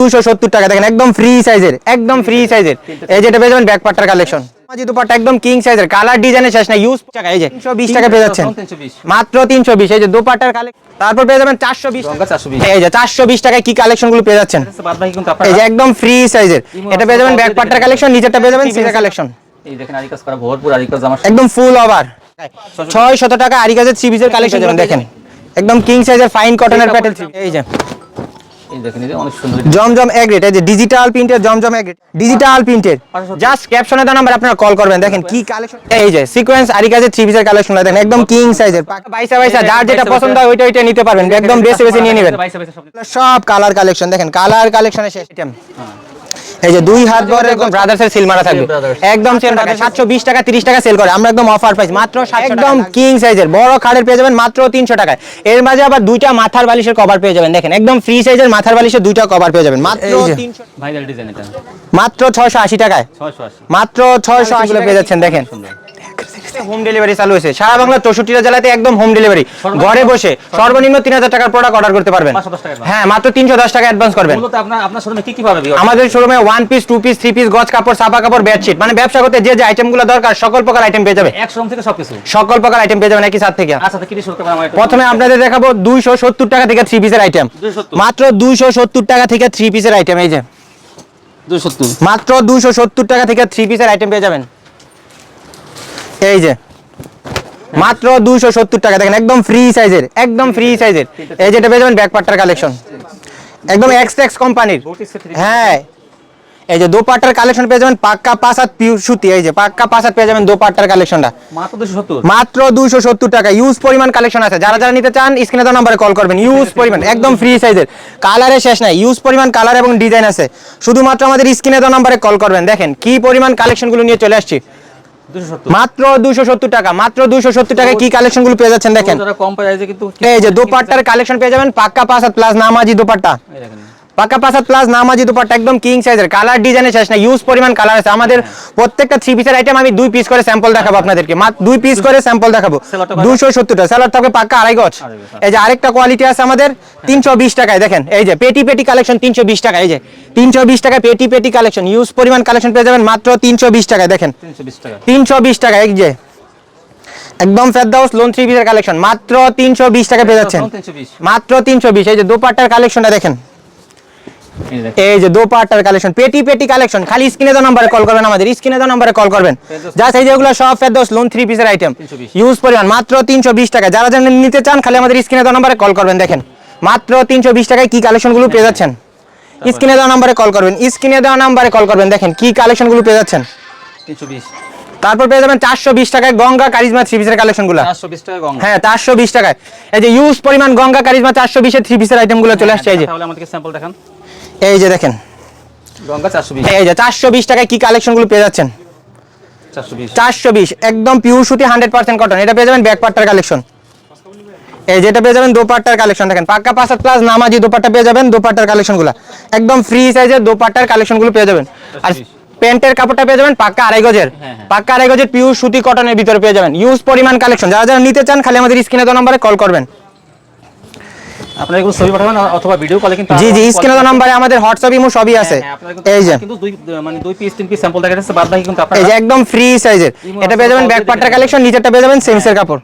270 টাকা দেখেন একদম ফ্রি সাইজের এই যেটা পেয়ে যাবেন ব্যাক পার্টার কালেকশন মাঝি দুপাট্টা একদম কিং সাইজের কালার ডিজাইনের শেষ না ইউজ টাকা এই যে 320 টাকা পেয়ে যাচ্ছেন মাত্র 320 এই যে দুপাট্টার কালেকশন তারপর পেয়ে যাবেন 420 এই যে 420 টাকায় কি কালেকশন গুলো পেয়ে যাচ্ছেন এই যে একদম ফ্রি সাইজের এটা পেয়ে যাবেন ব্যাক পার্টার কালেকশন নিচেরটা পেয়ে যাবেন সিঙ্গেল কালেকশন এই দেখেন আরি কাজ করা ভরপুর আরি কাজ আমার একদম ফুল ওভার 600 টাকা আরি কাজের থ্রি পিসের কালেকশন দেখেন একদম কিং সাইজের ফাইন কটনের প্যাটেল এই যে এই দেখেন এটা অনেক সুন্দর জমজম এগ্রেড এই যে ডিজিটাল প্রিন্টের জমজম এগ্রেড ডিজিটাল প্রিন্টের জাস্ট ক্যাপশনে দেওয়া নাম্বার আপনারা কল করবেন দেখেন কি কালেকশন এই যে সিকোয়েন্স আরি কাজের থ্রি পিসের কালেকশন দেখেন একদম কিং সাইজের বাইসা যার যেটা পছন্দ হয় ওইটা নিতে পারবেন একদম বেছে নিয়ে নেবেন সব কালার কালেকশন দেখেন কালার কালেকশনের শেষ আইটেম এই যে দুই হাত ভরে একদম ব্রাদার্সের সিল মারা থাকবে একদম সেল টাকা 720 টাকা 30 টাকা সেল করে আমরা একদম অফার প্রাইস মাত্র 700 একদম কিং সাইজের বড় খাড়ের পেয়ে যাবেন মাত্র 300 টাকায় এর মাঝে আবার দুইটা মাথার বালিশের কভার পেয়ে যাবেন দেখেন একদম ফ্রি সাইজের মাথার বালিশের দুইটা কভার পেয়ে যাবেন মাত্র 300 ভাইরাল ডিজাইন এটা মাত্র 680 টাকায় 680 মাত্র 680 গুলো পেয়ে যাচ্ছেন দেখেন হোম ডেলিভারি চালু হয়েছে সারা বাংলা 64টা জেলাতে একদম হোম ডেলিভারি ঘরে বসে সর্বনিম্ন 3000 টাকার প্রোডাক্ট অর্ডার করতে পারবেন হ্যাঁ মাত্র 310 টাকা অ্যাডভান্স করবেন মূলত আপনার শোরুমে কি পাবে আমাদের শোরুমে one piece two piece three piece গজ কাপড় সাপা কাপড় বেডশিট মানে ব্যবসা করতে যে যে আইটেমগুলো দরকার সকল প্রকার আইটেম পেয়ে যাবে এক শোরুম থেকে সবকিছু সকল প্রকার আইটেম পেয়ে যাবেন একই সাথে থেকে আচ্ছা তো কি শুরু করব আমরা প্রথমে আপনাদের দেখাবো 270 টাকা থেকে থ্রি পিসের আইটেম মাত্র 270 টাকা থেকে থ্রি পিসের আইটেম এই যে 270 মাত্র 270 টাকা থেকে থ্রি পিসের আইটেম পেয়ে যাবেন এই যে মাত্র 270 টাকা দেখেন একদম ফ্রি সাইজের এই যেটা পেয়ে যাবেন ব্যাক পার্টার কালেকশন একদম এক্সটেক্স কোম্পানির হ্যাঁ এই যে দোপাট্টার কালেকশন পেয়ে যাবেন পাক্কা 5 হাত পিওর সুতি এই যে পাক্কা 5 হাত পেয়ে যাবেন দোপাট্টার কালেকশনটা মাত্র 270 টাকা ইউজ পরিমাণ কালেকশন আছে যারা নিতে চান স্ক্রিনে দেওয়া নম্বরে কল করবেন ইউজ পরিমাণ একদম ফ্রি সাইজের কালারে শেষ নাই ইউজ পরিমাণ কালার এবং ডিজাইন আছে শুধুমাত্র আমাদের স্ক্রিনে দেওয়া নম্বরে কল করবেন দেখেন কি পরিমাণ কালেকশনগুলো নিয়ে চলে আসছি মাত্র 270 টাকা মাত্র 270 টাকায় কি কালেকশন গুলো পেয়ে যাচ্ছেন দেখেন কম প্রাইসে কিন্তু এই যে দোপাট্টার কালেকশন পেয়ে যাবেন পাক্কা 5 হাত প্লাস নামাজি দোপাট্টা এই দেখেন পাক্কা 5 হাত প্লাস নামাজি দোপাট্টা একদম কিং সাইজের কালার ডিজাইনের শেষ না ইউজ পরিমাণ কালার আছে আমাদের প্রত্যেকটা থ্রি পিসের আইটেম আমি দুই পিস করে স্যাম্পল দেখাবো আপনাদেরকে মাত্র দুই পিস করে স্যাম্পল দেখাবো 270 টাকা সেলার থাকবে পাক্কা আড়াই গজ এই যে আরেকটা কোয়ালিটি আছে আমাদের 320 টাকায় দেখেন এই যে পেটি কালেকশন 320 টাকা এই যে 320 টাকা পেটি কালেকশন ইউজ পরিমাণ কালেকশন পেয়ে যাবেন মাত্র 320 টাকায় দেখেন 320 টাকা এই যে একদম ফেরদাউস লোন থ্রি পিসের কালেকশন মাত্র 320 টাকা পেয়ে যাচ্ছেন মাত্র 320 এই যে দোপাট্টার কালেকশনটা দেখেন এই যে দোপাট্টার কালেকশন পেটি কালেকশন খালি স্ক্রিনে দেওয়া নম্বরে কল করবেন আমাদের স্ক্রিনে দেওয়া নম্বরে কল করবেন জাস্ট এই যেগুলো সব ফেরদাউস লোন থ্রি পিসের আইটেম ইউজ পরিমাণ মাত্র 320 টাকা যারা নিতে চান খালি আমাদের স্ক্রিনে দেওয়া নম্বরে কল করবেন দেখেন মাত্র 320 টাকায় কি কালেকশনগুলো পেয়ে যাচ্ছেন স্ক্রিনে দেওয়া নম্বরে কল করবেন দেখেন কি কালেকশনগুলো পেয়ে যাচ্ছেন 320 তারপর পেয়ে যাবেন 420 টাকায় গঙ্গা কারিজমা থ্রি পিসের কালেকশনগুলো 420 টাকা গঙ্গা হ্যাঁ 420 টাকায় এই যে ইউজ পরিমাণ গঙ্গা কারিজমা 420 এর থ্রি পিসের আইটেমগুলো চলে আসছে এই যে তাহলে আমাদেরকে স্যাম্পল দেখান এই যে দেখেন গঙ্গা 420 এই যে 420 টাকায় কি কালেকশনগুলো পেয়ে যাচ্ছেন 420 একদম পিওর সুতি 100% কটন এটা পেয়ে যাবেন ব্যাক পার্টার কালেকশন এই যেটা পেয়ে যাবেন দোপাট্টার কালেকশন দেখেন পাক্কা 5 হাত প্লাস নামাজি দোপাট্টা পেয়ে যাবেন দোপাট্টার কালেকশনগুলো একদম ফ্রি সাইজের দোপাট্টার কালেকশনগুলো পেয়ে যাবেন আর প্যান্টের কাপড়টা পেয়ে যাবেন পাক্কা আড়াই গজের পিওর সুতি কটনের ভিতরে পেয়ে যাবেন ইউজ পরিমাণ কালেকশন যারা নিতে চান খালি আমাদের স্ক্রিনে দেওয়া নম্বরে কল করবেন আপনারা এগুলো ছবি পাঠাবেন অথবা ভিডিও কলে কিন্তু জি স্ক্রিনে দেওয়া নম্বরে আমাদের হোয়াটসঅ্যাপ ইমো সবই আছে এই যে কিন্তু দুই পিস তিন পিস স্যাম্পল দেখাচ্ছে বাদ বাকি কিন্তু আপনারা এই যে একদম ফ্রি সাইজের এটা পেয়ে যাবেন ব্যাক পার্টার কালেকশন নিচেরটা পেয়ে যাবেন সেমসের কাপড়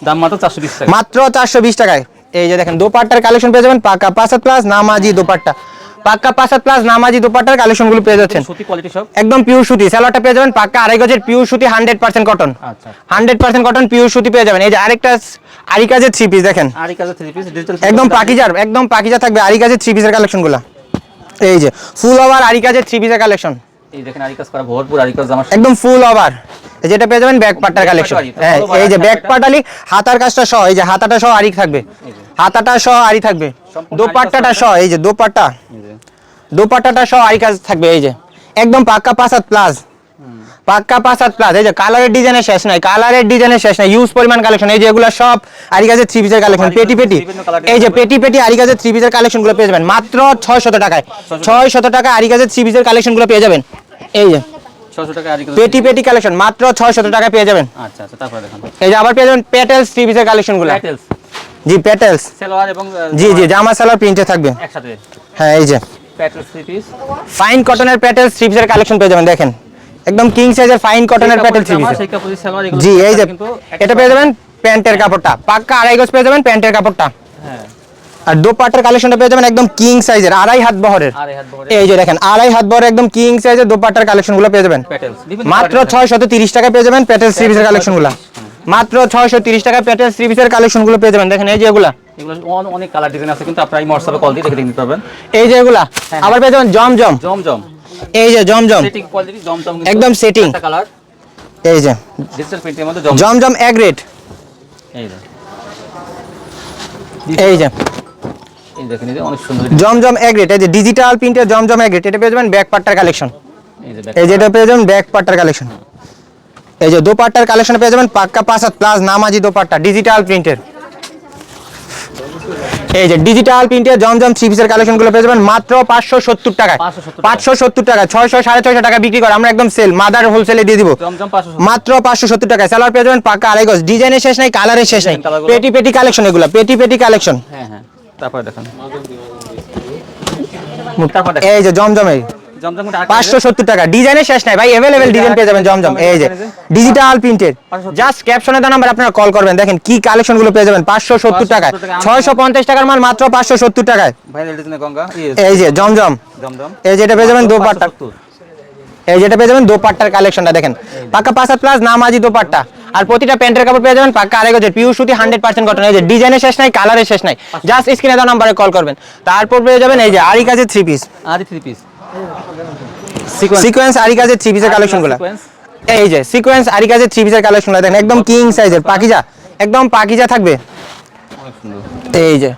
দাম মাত্র 420 টাকা মাত্র 420 টাকায় এই যে দেখেন দোপাট্টার কালেকশন পেয়ে যাবেন পাক্কা 5 হাত প্লাস নামাজি দোপাট্টা পাক্কা 5 হাত প্লাস নামাজি দোপাট্টার কালেকশনগুলো পেয়ে যাচ্ছেন সুতি কোয়ালিটি সব একদম পিওর সুতি সালোয়ারটা পেয়ে যাবেন পাক্কা আড়াই গজের পিওর সুতি 100% কটন আচ্ছা 100% কটন পিওর সুতি পেয়ে যাবেন এই যে আরেকটা আরি কাজের থ্রি পিস দেখেন আরি কাজের থ্রি পিস ডিজিটাল একদম পাকিজা থাকবে আরি কাজের থ্রি পিসের কালেকশনগুলো এই যে ফুল ওভার আরি কাজের থ্রি পিসের কালেকশন এই দেখেন আরি কাজ করা ভরপুর আরি কাজ আমার একদম ফুল ওভার যেটা পেয়ে যাবেন ব্যাক পার্টার কালেকশন হ্যাঁ এই যে ব্যাক পার্টালি হাতার কাজটা সহ এই যে হাতাটা সহ আরি থাকবে হাতাটা সহ আরি থাকবে দোপাট্টাটা সহ এই যে দোপাট্টাটা সহ আরি কাজ থাকবে এই যে একদম পাক্কা 5 হাত প্লাস এই যে কালারের ডিজাইনের শেষ নাই ইউজ পরিমাণ কালেকশন এই যে এগুলো সব আরি কাজের থ্রি পিসের কালেকশন পেটি এই যে পেটি আরি কাজের থ্রি পিসের কালেকশনগুলো পেয়ে যাবেন মাত্র 600 টাকায় 600 টাকা আরি কাজের থ্রি পিসের কালেকশনগুলো পেয়ে যাবেন এই যে 600 টাকা আরি কাজ পেটি কালেকশন মাত্র 600 টাকা পেয়ে যাবেন আচ্ছা তারপর দেখেন এই যে আবার পেয়ে যাবেন পেটেলস থ্রি পিসের কালেকশনগুলো পেটেলস পেটেলস সালোয়ার এবং জামা সালোয়ার প্রিন্টে থাকবে একসাথে হ্যাঁ এই যে প্যাটেল থ্রি পিস ফাইন কটনের প্যাটেল থ্রি পিসের কালেকশন পেয়ে যাবেন দেখেন একদম কিং সাইজের ফাইন কটনের প্যাটেল থ্রি পিস। সেই কাপড়ের সালোয়ার এগুলো জি এই যে কিন্তু এটা পেয়ে যাবেন প্যান্টের কাপড়টা পাক্কা 2.5 গজ পেয়ে যাবেন প্যান্টের কাপড়টা। হ্যাঁ আর দোপাট্টার কালেকশনটা পেয়ে যাবেন একদম কিং সাইজের 2.5 হাত বহরের। আর এই হাত বহরে এই যে দেখেন 2.5 হাত বহরের একদম কিং সাইজের দোপাট্টার কালেকশনগুলো পেয়ে যাবেন প্যাটেলস মাত্র 630 টাকা পেয়ে যাবেন প্যাটেল থ্রি পিসের কালেকশনগুলো মাত্র 630 টাকা প্যাটেল থ্রি পিসের কালেকশনগুলো পেয়ে যাবেন দেখেন এই যে এগুলা এগুলো অনেক কালার ডিজাইন আছে কিন্তু আপনারা এই হোয়াটসঅ্যাপে কল দিয়ে দেখে নিতে পারবেন। এই যে এগুলা আবার পেয়ে যাবেন জমজম জমজম এই যে জমজম সেটিং কোয়ালিটি জমজম একদম setting। একটা কালার এই যে ডিজিটাল প্রিন্টের মধ্যে জমজম জমজম এক রেট এই যে এই যে এই দেখেন এই যে অনেক সুন্দর জমজম এক রেট এই যে ডিজিটাল প্রিন্টের জমজম এক রেট এটা পেয়ে যাবেন ব্যাক পার্টটার কালেকশন। এই যে এই যে এটা পেয়ে যাবেন ব্যাক পার্টটার কালেকশন। এই যে দোপাট্টার কালেকশন পেয়ে যাবেন পাক্কা 5 হাত প্লাস নামাজি দোপাট্টা ডিজিটাল প্রিন্টের। এই যে ডিজিটাল প্রিন্টের জমজম থ্রি পিসের কালেকশনগুলো পেয়ে যাবেন মাত্র 570 টাকায় 570 টাকা 600 650 টাকা বিক্রি করে আমরা একদম সেল মাদার হোলসেলে দিয়ে দিব জমজম 500 মাত্র 570 টাকায়। সালোয়ার পেয়ে যাবেন পাক্কা 2.5 গজ ডিজাইনের শেষ নাই কালারের শেষ নাই পেটি পেটি কালেকশন এগুলো পেটি পেটি কালেকশন। হ্যাঁ হ্যাঁ তারপর দেখেন তারপর দেখেন এই যে জমজমে জমজম 570 টাকা ডিজাইনের শেষ নাই ভাই अवेलेबल ডিজাইন পেয়ে যাবেন জমজম। এই যে ডিজিটাল প্রিন্টেড জাস্ট ক্যাপশনে দেওয়া নাম্বার আপনারা কল করবেন দেখেন কি কালেকশনগুলো পেয়ে যাবেন 570 টাকায় 650 টাকার মাল মাত্র 570 টাকায়। ভাই ডিজাইনের গঙ্গা এই যে জমজম জমজম এই যেটা পেয়ে যাবেন দোপাট্টা 570 এই যেটা পেয়ে যাবেন দোপাট্টার কালেকশনটা দেখেন পাক্কা 5 হাত প্লাস নামাজি দোপাট্টা আর প্রতিটা প্যান্টের কাপড় পেয়ে যাবেন পাক্কা 2.5 গজের পিওর সুতি 100% কটন। এই যে ডিজাইনের শেষ নাই কালারের শেষ নাই জাস্ট স্ক্রিনে দেওয়া নম্বরে কল করবেন তারপর পেয়ে যাবেন এই যে আরি কাজের থ্রি পিস আদি থ্রি পিস সিকোয়েন্স আরি কাজের থ্রি পিসের কালেকশনগুলো। এই যে সিকোয়েন্স আরি কাজের থ্রি পিসের কালেকশনগুলো দেখেন একদম কিং সাইজের পাকিজা একদম পাকিজা থাকবে। অনেক সুন্দর এই যে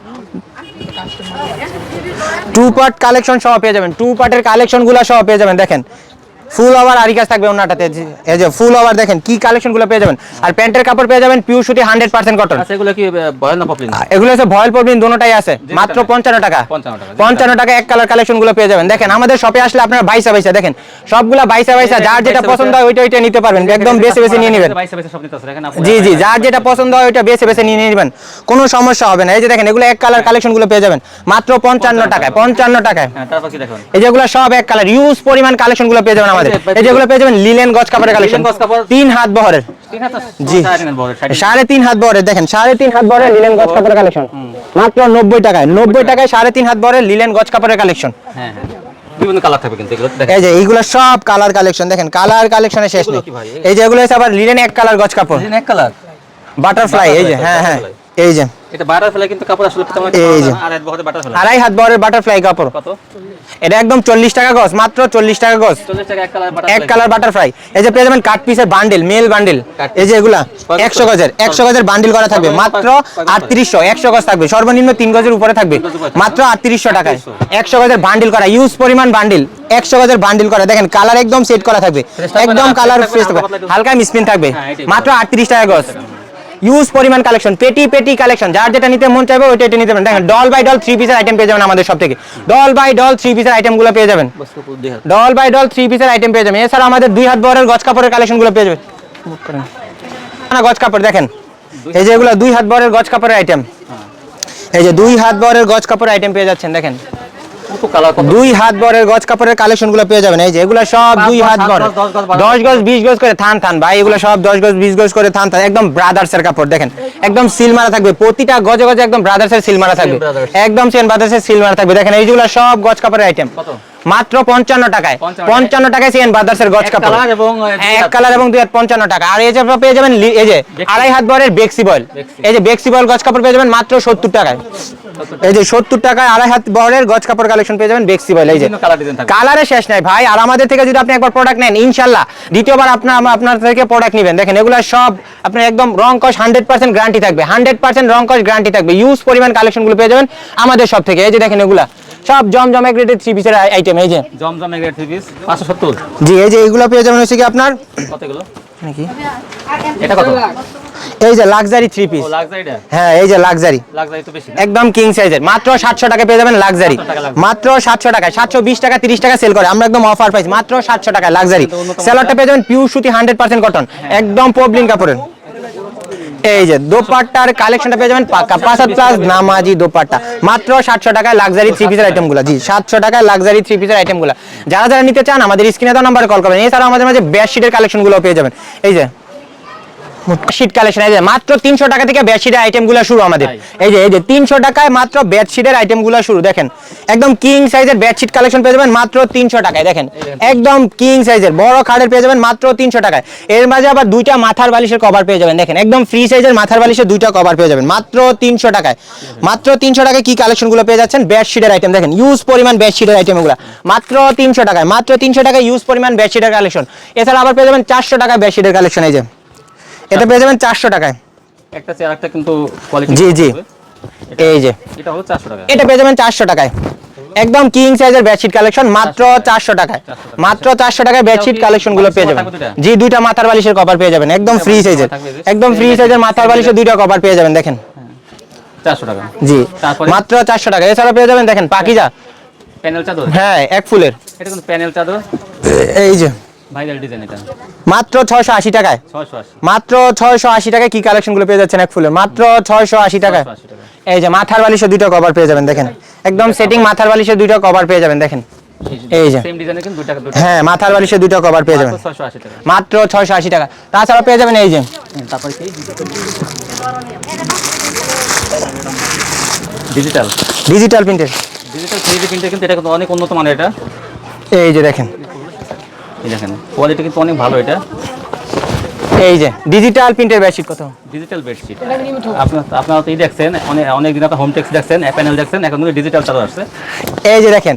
টু পার্ট কালেকশন সহ পেয়ে যাবেন টু পার্টের কালেকশনগুলো সহ পেয়ে যাবেন দেখেন ফুল ওভার আরি কাজ থাকবে ওনাটাতে এই যে ফুল ওভার দেখেন কি কালেকশনগুলো পেয়ে যাবেন আর প্যান্টের কাপড় পেয়ে যাবেন পিওর সুতি 100% কটন। আচ্ছা এগুলো কি বয়েল না পপলিন এগুলো হচ্ছে ভয়েল পরবিন দুটোটাই আছে মাত্র 55 টাকা 55 টাকা এক কালার কালেকশনগুলো পেয়ে যাবেন দেখেন আমাদের শপে আসলে আপনারা বাইসা বাইসা দেখেন সবগুলা বাইসা বাইসা যার যেটা পছন্দ হয় ওইটা ওইটা নিতে পারবেন একদম বেছে বেছে নিয়ে নেবেন। জি জি যার যেটা পছন্দ হয় ওইটা বেছে বেছে নিয়ে নেবেন কোনো সমস্যা হবে না। এই যে দেখেন এগুলো এক কালার কালেকশনগুলো পেয়ে যাবেন মাত্র 55 টাকায় 55 টাকায়। হ্যাঁ তারপর কি দেখুন এই যেগুলো সব এক কালার ইউজ পরিমাণ কালেকশনগুলো পেয়ে যাবেন আমাদের এই যেগুলো পেয়ে যাবেন লিলেন গজ কাপড়ের কালেকশন 3 হাত বহরের জি 3.5 হাত বহরের দেখেন 3.5 হাত বহরের লিলেন গজ কাপড়ের কালেকশন মাত্র 90 টাকায় 90 টাকায় 3.5 হাত বহরের লিলেন গজ কাপড়ের কালেকশন। হ্যাঁ হ্যাঁ বিভিন্ন কালার থাকবে কিন্তু এগুলো দেখেন এই যে এইগুলো সব কালার কালেকশন দেখেন কালার কালেকশনে শেষ নেই। এই যে এগুলো হচ্ছে আবার লিলেন এক কালার গজ কাপড় ডিজাইন এক কালার বাটারফ্লাই এই যে হ্যাঁ হ্যাঁ এই যে এটা বাটারফ্লাই কিন্তু কাপড় আসলে তেমন এই যে আর এক বহরে বাটারফ্লাই 2.5 হাত বহরের বাটারফ্লাই কাপড় কত এটা একদম 40 টাকা গজ মাত্র 40 টাকা গজ 40 টাকা এক কালার বাটারফ্লাই। এই যে পেয়ে যাবেন কাট পিসের বান্ডেল মেল বান্ডেল এই যে এগুলা 100 গজের বান্ডেল করা থাকবে মাত্র 3800 100 গজ থাকবে সর্বনিম্ন 3 গজের উপরে থাকবে মাত্র 3800 টাকায় 100 গজের বান্ডেল করা ইউজ পরিমাণ বান্ডেল 100 গজের বান্ডেল করা দেখেন কালার একদম সেট করা থাকবে একদম কালার ফ্রেশ থাকবে হালকা মিসপিন থাকবে মাত্র 38 টাকা গজ ইউজ পরিমাণ কালেকশন পেটি পেটি কালেকশন যার যেটা নিতে মন চাইবে ওইটা নিতে পারেন দেখেন ডল বাই ডল থ্রি পিসের আইটেম পেয়ে যাবেন আমাদের সব থেকে ডল বাই ডল থ্রি পিসের আইটেমগুলো পেয়ে যাবেন ডল বাই ডল থ্রি পিসের আইটেম পেয়ে যাবেন এছাড়া আমাদের 2 হাত বহরের গজ কাপড়ের কালেকশনগুলো পেয়ে যাবেন গজ কাপড় দেখেন এই যে এগুলো 2 হাত বহরের গজ কাপড়ের আইটেম এই যে 2 হাত বহরের গজ কাপড়ের আইটেম পেয়ে যাচ্ছেন দেখেন 2 হাত বহরের গজ কাপড়ের কালেকশনগুলো পেয়ে যাবেন এই যে এগুলো সব 2 হাত বহর 10 গজ 20 গজ করে থান ভাই এগুলো সব 10 গজ 20 গজ করে থান একদম ব্রাদার্সের কাপড় দেখেন একদম সিল মারা থাকবে প্রতিটা গজে গজে একদম ব্রাদার্সের সিল মারা থাকবে একদম সেন ব্রাদার্সের সিল মারা থাকবে দেখেন এইগুলো সব গজ কাপড়ের আইটেম মাত্র 55 টাকায় 55 টাকায় সেন ব্রাদার্সের গজ কাপড় এক কালার এবং 2 হাত 55 টাকা আর এই যে পেয়ে যাবেন এই যে 2.5 হাত বহরের বেক্সি বয়েল এই যে বেক্সি বয়েল গজ কাপড় পেয়ে যাবেন মাত্র 70 টাকায় এই যে 70 টাকায় 2.5 হাত বহরের গজ কাপড় কালেকশন পেয়ে যাবেন বেক্সি বয়েল এই যে কালারে শেষ নাই ভাই আর আমাদের থেকে যদি আপনি একবার প্রোডাক্ট নেন ইনশাআল্লাহ দ্বিতীয়বার আপনার থেকে প্রোডাক্ট নেবেন দেখেন এগুলো সব আপনার একদম রং কস 100% গ্যারান্টি থাকবে 100% রং কস গ্যারান্টি থাকবে ইউজ পরিমাণ কালেকশনগুলো পেয়ে যাবেন আমাদের সব থেকে এই যে দেখেন এগুলা সব জমজম গ্রেডের থ্রি পিসের আইটেম এই যে জমজম গ্রেড থ্রি পিস 570 জি এই যে এইগুলো পেয়ে যাবেন হচ্ছে কি আপনার কতগুলো নাকি এটা কত এই যে লাক্সারি থ্রি পিস লাক্সারিটা হ্যাঁ এই যে লাক্সারি তো বেশি একদম কিং সাইজের মাত্র 700 টাকা পেয়ে যাবেন লাক্সারি মাত্র 700 টাকা 720 টাকা 30 টাকা সেল করে আমরা একদম অফার প্রাইস মাত্র 700 টাকা লাক্সারি সেলারটা পেয়ে যাবেন পিওর সুতি 100% কটন একদম পবলিন কাপড়ের এই যে দোপাট্টার কালেকশনটা পেয়ে যাবেন পাক্কা 5 প্লাস নামাজি দোপাট্টা মাত্র 700 টাকায় লাক্সারি থ্রি পিসের আইটেমগুলো। জি 700 টাকায় লাক্সারি থ্রি পিসের আইটেমগুলো। যারা যারা নিতে চান আমাদের স্ক্রিনে দেওয়া নাম্বারে কল করবেন। এছাড়াও আমাদের মাঝে বেডশিটের কালেকশনগুলো পেয়ে যাবেন। এই যে বেডশিট কালেকশন, এই যে মাত্র 300 টাকা থেকে বেডশিটের আইটেমগুলো শুরু আমাদের। এই যে 300 টাকায় মাত্র বেডশিটের আইটেমগুলো শুরু। দেখেন একদম কিং সাইজের বেডশিট কালেকশন পেয়ে যাবেন মাত্র 300 টাকায়। দেখেন একদম কিং সাইজের বড় খাটের পেয়ে যাবেন মাত্র 300 টাকায়। এর মাঝে আবার দুইটা মাথার বালিশের কভার পেয়ে যাবেন। দেখেন একদম ফ্রি সাইজের মাথার বালিশের দুইটা কভার পেয়ে যাবেন মাত্র 300 টাকায়। মাত্র 300 টাকায় কি কালেকশনগুলো পেয়ে যাচ্ছেন? বেডশিটের আইটেম। দেখেন ইউজ পরিমাণ বেডশিটের আইটেমগুলো মাত্র 300 টাকায়। মাত্র 300 টাকায় ইউজ পরিমাণ বেডশিটের কালেকশন। এছাড়া আবার পেয়ে যাবেন 400 টাকায় বেডশিটের কালেকশন। এই যে এটা পেয়ে যাবেন 400 টাকায়। একটা চেয়ার একটা কিন্তু কোয়ালিটি। জি জি এই যে এটা হলো 400 টাকা। এটা পেয়ে যাবেন 400 টাকায়। একদম কিং সাইজের বেডশিট কালেকশন মাত্র 400 টাকায়। মাত্র 400 টাকায় বেডশিট কালেকশনগুলো পেয়ে যাবেন। জি দুইটা মাথার বালিশের কভার পেয়ে যাবেন একদম ফ্রি সাইজের। একদম ফ্রি সাইজের মাথার বালিশের দুইটা কভার পেয়ে যাবেন। দেখেন 400 টাকা। জি তারপরে মাত্র 400 টাকা। এছাড়া পেয়ে যাবেন দেখেন পাকিজা প্যানেল চাদর। হ্যাঁ এক ফুলের। এটা কিন্তু প্যানেল চাদর এই যে ভাইরাল ডিজাইন। এটা মাত্র 680 টাকায়। 680। মাত্র 680 টাকায় কি কালেকশনগুলো পেয়ে যাচ্ছেন এক ফুলের মাত্র 680 টাকায়। 680 টাকা। এই যে মাথার বালিশের দুইটা কভার পেয়ে যাবেন। দেখেন একদম সেটিং মাথার বালিশের দুইটা কভার পেয়ে যাবেন। দেখেন এই যে সেম ডিজাইনের কিন্তু দুটো হ্যাঁ মাথার বালিশের দুইটা কভার পেয়ে যাবেন 680 টাকা। মাত্র 680 টাকা। তাছাড়া পেয়ে যাবেন এই যে তারপরে কি ডিজিটাল ডিজিটাল প্রিন্টের। ডিজিটাল 3D প্রিন্টার কিন্তু এটা কিন্তু অনেক উন্নত মানের। এটা এই যে দেখেন এই দেখেন কোয়ালিটি কিন্তু অনেক ভালো। এটা এই যে ডিজিটাল প্রিন্টের বেডশিট কত? Digital bedsheet. আপনারা তো এই দেখছেন অনেক দিন আপনারা হোম টেক্স দেখছেন প্যানেল দেখছেন, এখন কিন্তু ডিজিটাল চাদর আসছে। এই যে দেখেন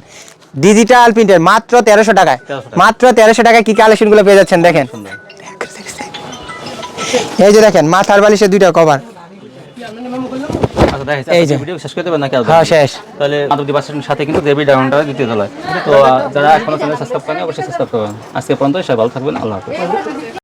ডিজিটাল প্রিন্টের মাত্র 1300 টাকায়। 1300 টাকা। মাত্র 1300 টাকায় কি কালেকশনগুলো পেয়ে যাচ্ছেন দেখেন। সুন্দর। এই যে দেখেন মাথার বালিশের দুইটা কভার। আচ্ছা দেখা এই যে। যাচ্ছে ভিডিও শেষ করে দেবেন নাকি? হ্যাঁ শেষ। তাহলে মাধবদী বাসের সাথে কিন্তু দেবী ডাউনটা দ্বিতীয় তলায়। তো যারা এখনো চ্যানেল সাবস্ক্রাইব করেন অবশ্যই সাবস্ক্রাইব করবেন। আজকে পর্যন্ত সবাই ভালো থাকবেন। আল্লাহ হাফেজ।